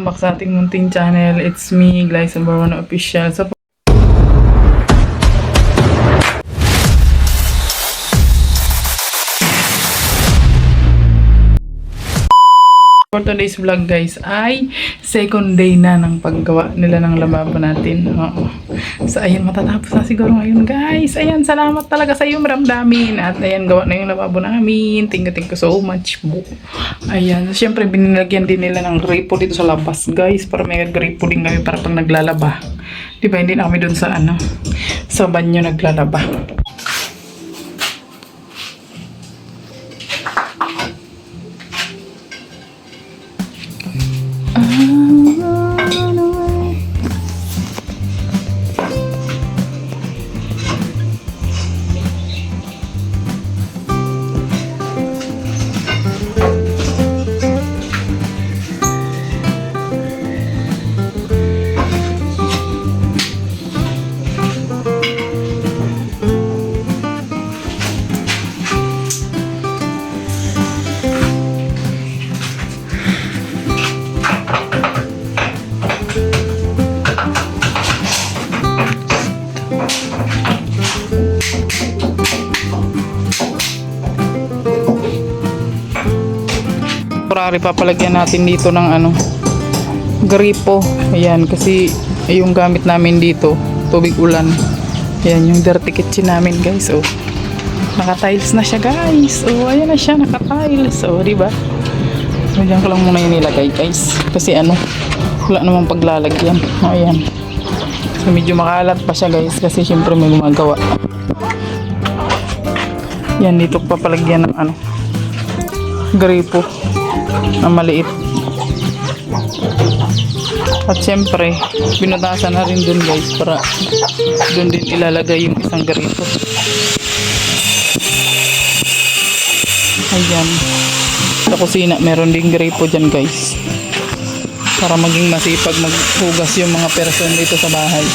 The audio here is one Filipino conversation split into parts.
Back sa ating munting channel, it's me, Glyza Barona Official. So, for today's vlog guys ay second day na ng paggawa nila ng lababo natin. Oo. So ayan, matatapos na siguro ngayon guys. Ayan, salamat talaga sa iyo, maramdamin. At ayan, gawa na yung lababo namin. Thank you so much po. Ayan, so syempre binilagyan din nila ng gripo dito sa labas guys. Para may gripo din kami para pag naglalaba. Diba, hindi na kami dun sa sa banyo naglalaba. Temporary papalagyan natin dito ng gripo. Ayan, kasi yung gamit namin dito, tubig ulan. Ayan, yung dirty kitchen namin guys. Oh, naka-tiles na siya guys. Oh, ayan na siya, naka-tiles. Oh, diba? So, dyan ko lang muna yung nilagay guys. Kasi wala namang paglalagyan. Oh, ayan. So, medyo makalat pa siya guys. Kasi syempre may gumagawa. Yan, dito papalagyan ng gripo na maliit. At syempre binutasan na rin dun guys para dun din ilalagay yung isang gripo. Ayan, sa kusina meron din gripo dyan guys para maging masipag maghugas yung mga person dito sa bahay.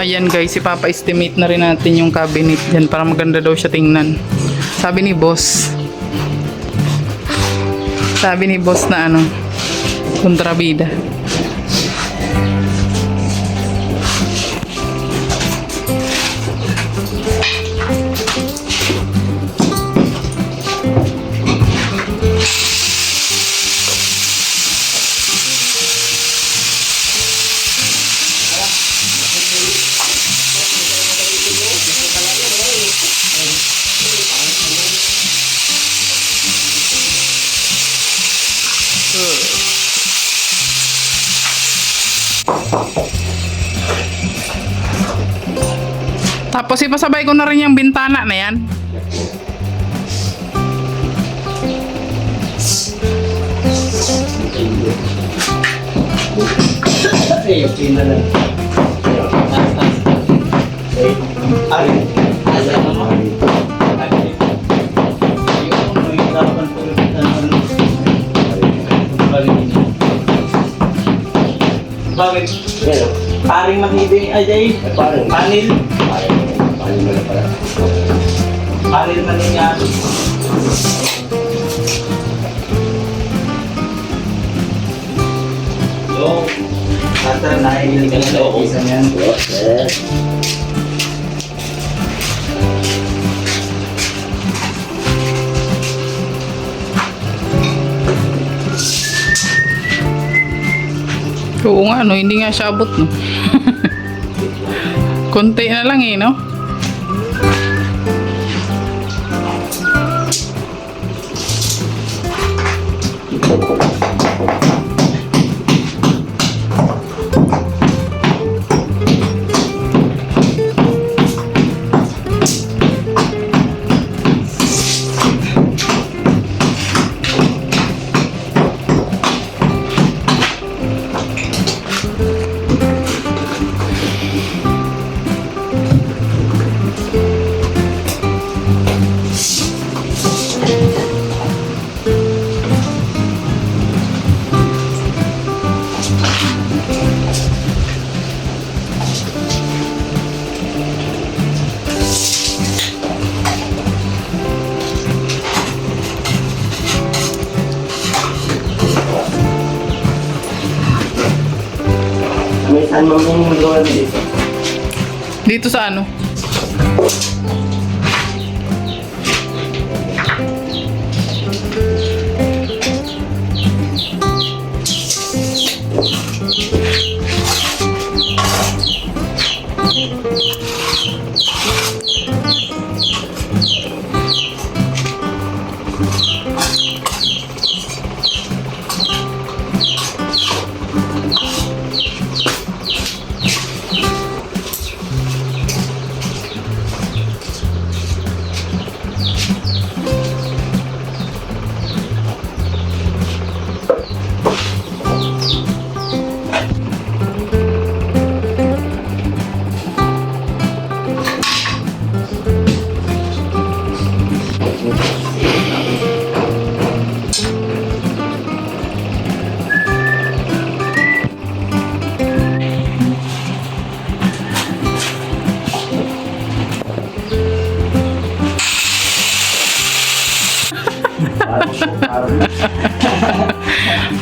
Ayan guys, ipapa-estimate na rin natin yung cabinet dyan para maganda daw siya tingnan. Sabi ni boss. Sabi ni boss na ano, kontrabida. Tapos ipasabay ko na rin yung bintana na yan. Bakit? Paring mahibing ay panil. Panil mo na pala. Panil maninya. So, kata na ini ka na isa niyan. Oo nga, no, hindi nga siya abot, no. Konti na lang eh, no. May saan mo yung gawa dito? Dito sa ano?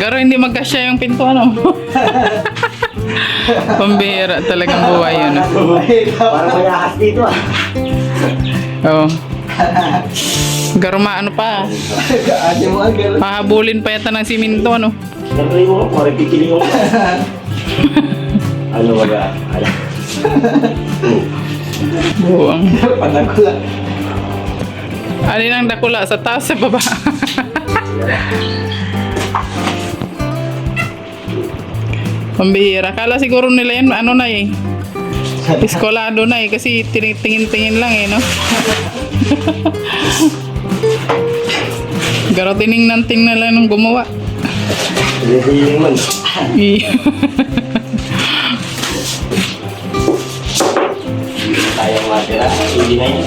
Garo, hindi magkasya yung pinto, ano? Pambihira talagang buhay yun. Parang may ahas dito ah. Oo. Garo, maano pa. Ate mo ang gano'n. Pahabulin pa yata ng siminto, ano? Siyempre mo, parang kikiling mo. Ano ba ba? Buwang. Panagula. Alin ang dakula? Sa taas, sa baba? Pambihira. Kala siguro nila yan, ano na eh. Eskolado na eh. Kasi tingin-tingin lang eh, no? Garo, tiningnan lang nung gumawa. Hindi man. Sayang matira. Hindi na yun.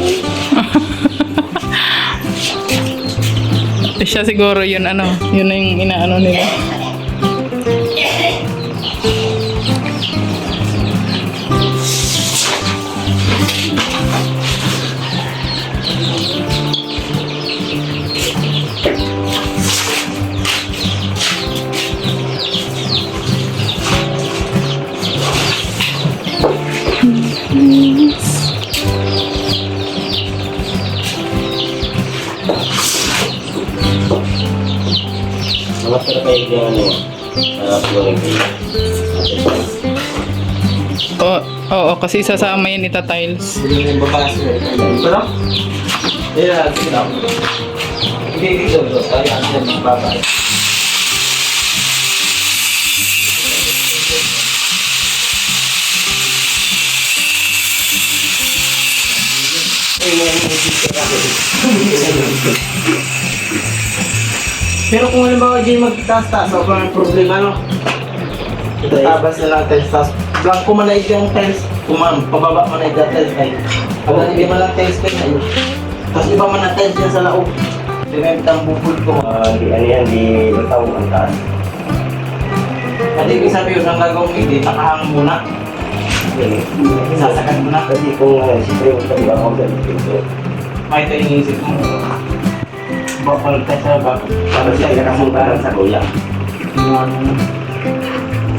Siya siguro yun, ano, yun na yung inaano nila. kayo yung ano, flooring kayo. Oo, kasi sasama yan ita-tiles. Hindi yung babas eh. Ito lang? Yeah, sige lang. Hindi, dito. Kaya ang dyan ng babas. Pero kung halimbawa di magtaas-taas, wala ng problema, no? Itatabas na natin, tapos blanco man na yung tiles, pababa man na yung tiles kayo. Pag hindi man lang tiles kayo na yun. Tapos iba man na tiles yan sa laog. Pinagtang bukol ko. Di ano yan, di tawag ang taas. At ibig sabihin yun, ang gagawin hindi, nakahang muna. Sasakad mo na. Kasi kung siyempre yung sabi ako sa dito. May ito yung isip mo. Bakal ka sa bak. Para siya pinakasuntaran sa kuya.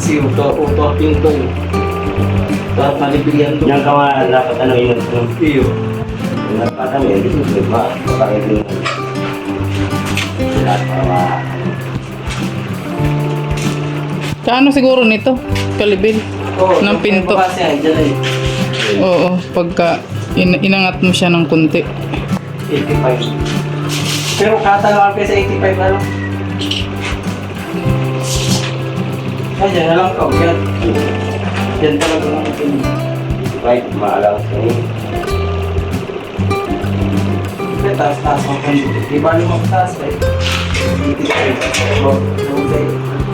Si uto pinto yun. Dapat malibilihan doon. Yang kawan dapat ano yun. Iyo. Nagpatang yun, di susunod ba? Kapag ito yung lahat para Kaano siguro nito? Kalibil. Ng pinto. Kasi yan, dyan eh. Oo, pagka inangat mo siya ng kunti. 85. Pero katalo ka sa 85 ano? Ay, dyan na lang ka. Dyan talaga lang ito. right, maalaw sa inyo. Taas-taas mo kung di ba lumang taas eh? 85.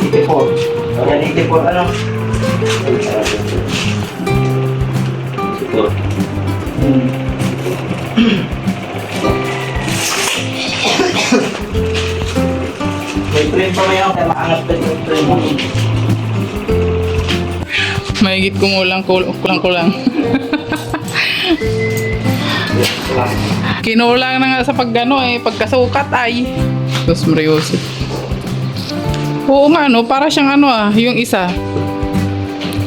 84. Yan 84 ano? Siguro. May frame pa ngayon kaya maangat pa yung frame mo. Mahigit kulang. Kinulang na nga sa pagkasukat ay. Tapos Mariosip. Oo nga para siyang yung isa.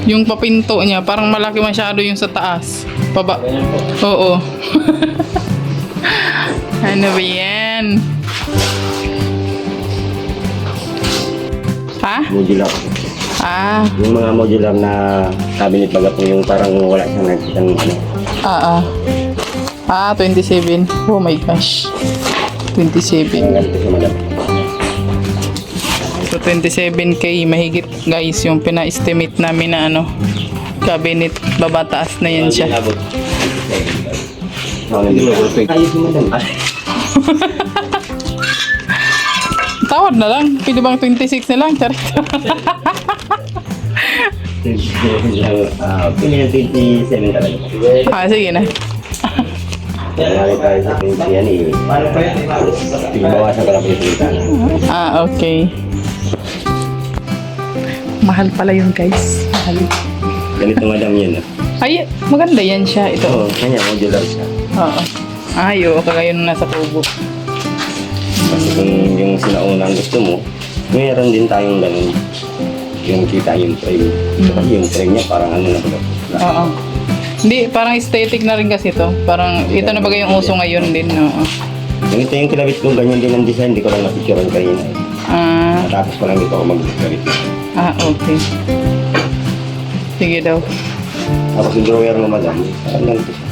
Yung papinto niya, parang malaki masyado yung sa taas. Paba. Ganyan po. Oo. Ano ba yan? Ha? Modular. Ah. Yung mga modular na cabinet baga po yung parang wala siyang nakikitang ano. 27. Oh my gosh. 27. Ganito siya madam. So 27k mahigit guys yung pina-estimate namin na cabinet, babataas na yan siya. Abot. Ayos mo madam. Tawad na lang, pwede bang 26 na lang? Charit. Pili ng 27 talaga. Sige na. Nangyari tayo sa 20 yan eh. Paano pa yan? Pinabawasan ko lang po yung pilitan. Okay. Mahal pala yun guys. Mahal. Ganito madam yun. Ay, maganda yan siya. Ito. Oo, kanya modular siya. Oo. Ay, kagaya nung nasa kubo. Kasi kung yung sinaunang gusto mo, mayroon din tayong ganun. Yung kita yung frame. Kasi yung frame niya parang ano na ba? Oo. Hindi, parang aesthetic na rin kasi ito. Parang, ito na bagay yung uso ngayon din. Oo. Ganito yung kinabit ko, ganyan din ang design. Hindi ko lang napicturean kanina. Matapos ko lang dito ako mag-kabit. Okay. Sige daw. Tapos yung drawer mo madam, parang ganito siya.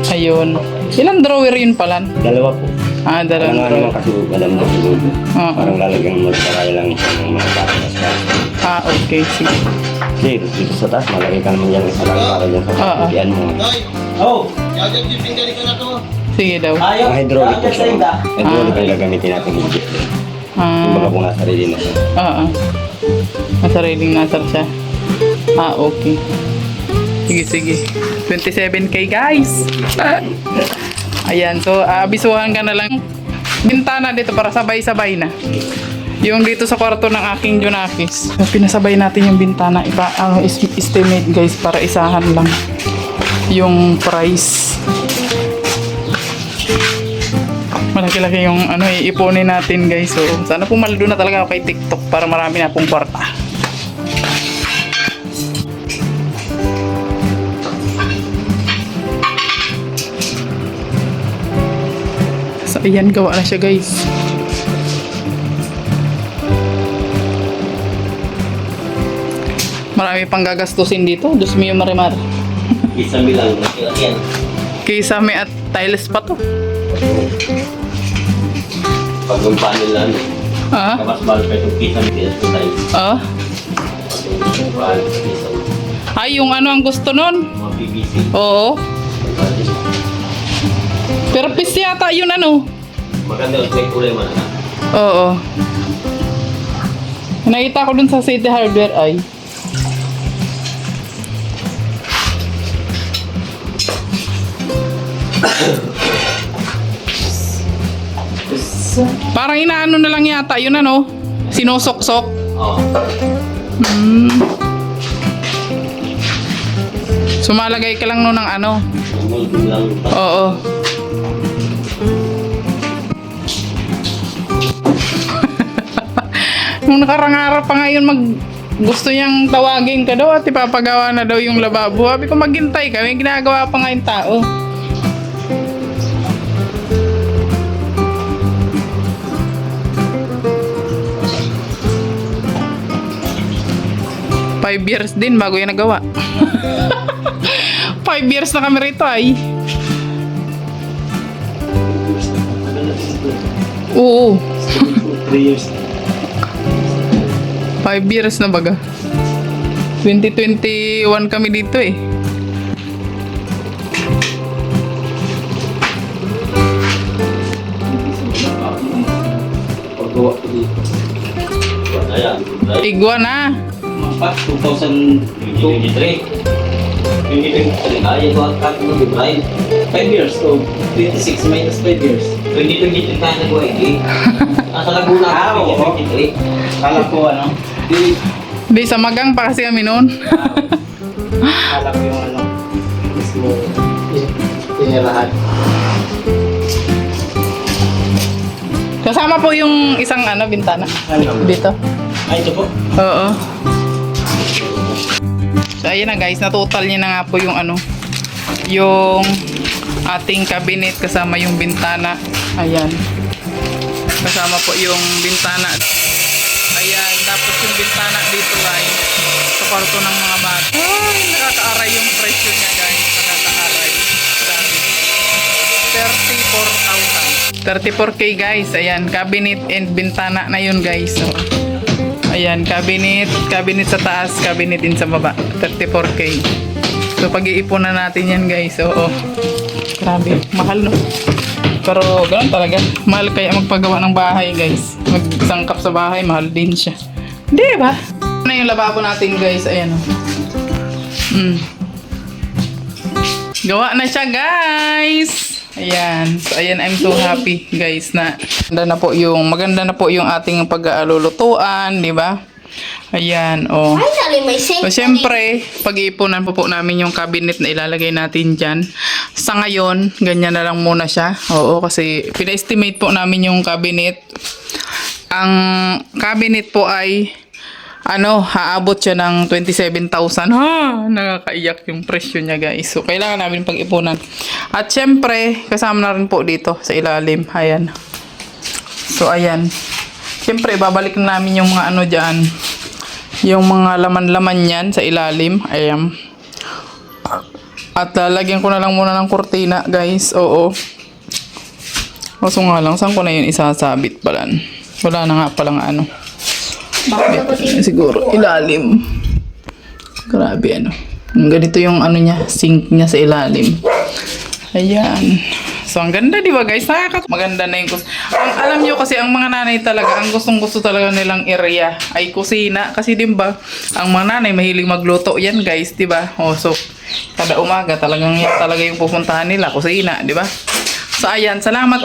Ayun. Ilang drawer yun pala? Dalawa po. Dalawang Parang nga drawer. naman kasi madam mo siguro. Oo. Parang lalagyan mo sa kaya lang siya ng mga patas. Okay. Sige. Kasi dito sa taas, malagay ka naman yan sa lang para dyan sa Oo. pagkikian mo. Oh! Sige daw. Ayaw! Ang hydraulic po siya. Ayaw! Hydraulic ang gagamitin natin higit. Kumbaga kung nasa ready na siya. Oo. Masariling nasar siya. Okay. Sige. 27k guys. Ayan, so abisuhan ka na lang. Bintana dito para sabay-sabay na. Yung dito sa kwarto ng aking Junakis. So, pinasabay natin yung bintana. Estimate guys para isahan lang yung price. Malaki-laki yung iipunin natin guys. So, sana pumaldo na talaga ako kay TikTok para marami na pong kwarta. So, ayan, gawa na siya guys. Marami pang gagastusin dito. Diyos mio, marimar. Isang bilang. Yan. Kisame at tiles pa to. Pag yung panel lang, Ah? mas mahal pa itong kisang bilang tayo. Ah? Pag yung panel, kisang Ay, yung ano ang gusto nun? mga PVC. Oo. Pero pis yata yun ano. Maganda, may kulay man na. Oo. Nakita ko dun sa City Hardware ay. Parang inaano na lang yata yun ano. Sinusok-sok. Oo. Hmm. Sumalagay ka lang no ng ano. Mold lang. Oo. Nung nakarangarap pa ngayon gusto niyang tawagin ka daw at ipapagawa na daw yung lababo. Sabi ko maghintay ka, may ginagawa pa ngayon tao. Five years din bago yan nagawa. 5 years na kami rito ay. Oo. 3 years. 5 years na baga. 2021 kami dito eh. Paggawa ko dito. Ayan. Igwa na. Mapat, 2023. 2023. Ayaw ko ang cut mo, Brian. 5 years to 26 minus 5 years. 2023 tayo nagawa, eh. Nasa Laguna ako, 2023. Kala ko ano, Di sa magang pa kasi kami noon. kala ko yung ano, mismo tinirahan. Kasama po yung isang ano, bintana. Ano? Dito. Ay, ito po. Oo. So ayun na guys, na-total niya na nga po yung ano, yung ating cabinet kasama yung bintana. Ayan. Kasama po yung bintana. Ayan, tapos yung bintana dito guys, sa kwarto ng mga bata. Ay, nakakaaray yung presyo niya guys. Nakakaaray. Sabi. 34,000. 34K guys. Ayan, cabinet and bintana na yun guys. So, ayan, cabinet sa taas, cabinet din sa baba. 34K. So, pag-iipunan natin yan guys. Oo. Grabe, mahal no? Pero ganoon talaga. Mahal kaya magpagawa ng bahay guys. Magsangkap sa bahay, mahal din siya. Di ba? Ano yung lababo natin guys? Ayan o. Gawa na siya guys! Ayan. So, ayan, I'm so happy guys na maganda na po yung ating pag-aalulutuan, di ba? Ayan, oh. Finally, may safe. So, syempre, pag-iipunan po namin yung cabinet na ilalagay natin dyan. Sa ngayon, ganyan na lang muna siya. Oo, kasi pina-estimate po namin yung cabinet. Ang cabinet po ay, haabot siya ng 27,000. Ha! Nakakaiyak yung presyo niya, guys. So, kailangan namin pag-ipunan. At syempre, kasama na rin po dito sa ilalim. Ayan. So, ayan. Syempre, babalik na namin yung mga dyan. Yung mga laman-laman yan sa ilalim. Ayan. At lalagyan ko na lang muna ng kurtina, guys. Oo. Kaso nga lang, saan ko na yun isasabit pala? Wala na nga palang siguro, ilalim. Grabe Ganito yung niya, sink niya sa ilalim. Ayan. So, ang ganda, di ba guys? Maganda na yung alam nyo kasi, ang mga nanay talaga, ang gustong-gusto talaga nilang area ay kusina. Kasi di ba, ang mga nanay mahilig magluto yan guys, di ba? Oh, so, kada umaga talagang yan talaga yung pupuntahan nila, kusina, di ba? So, ayan, salamat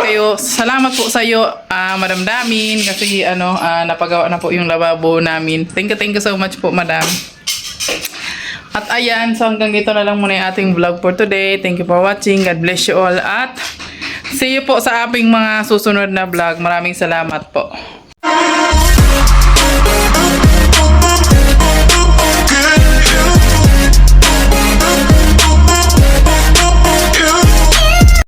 po sa iyo, Madam Damin, kasi napagawa na po yung lababo namin. Thank you so much po, Madam. At ayan, so hanggang dito na lang muna yung ating vlog for today. Thank you for watching. God bless you all. At see you po sa aming mga susunod na vlog. Maraming salamat po.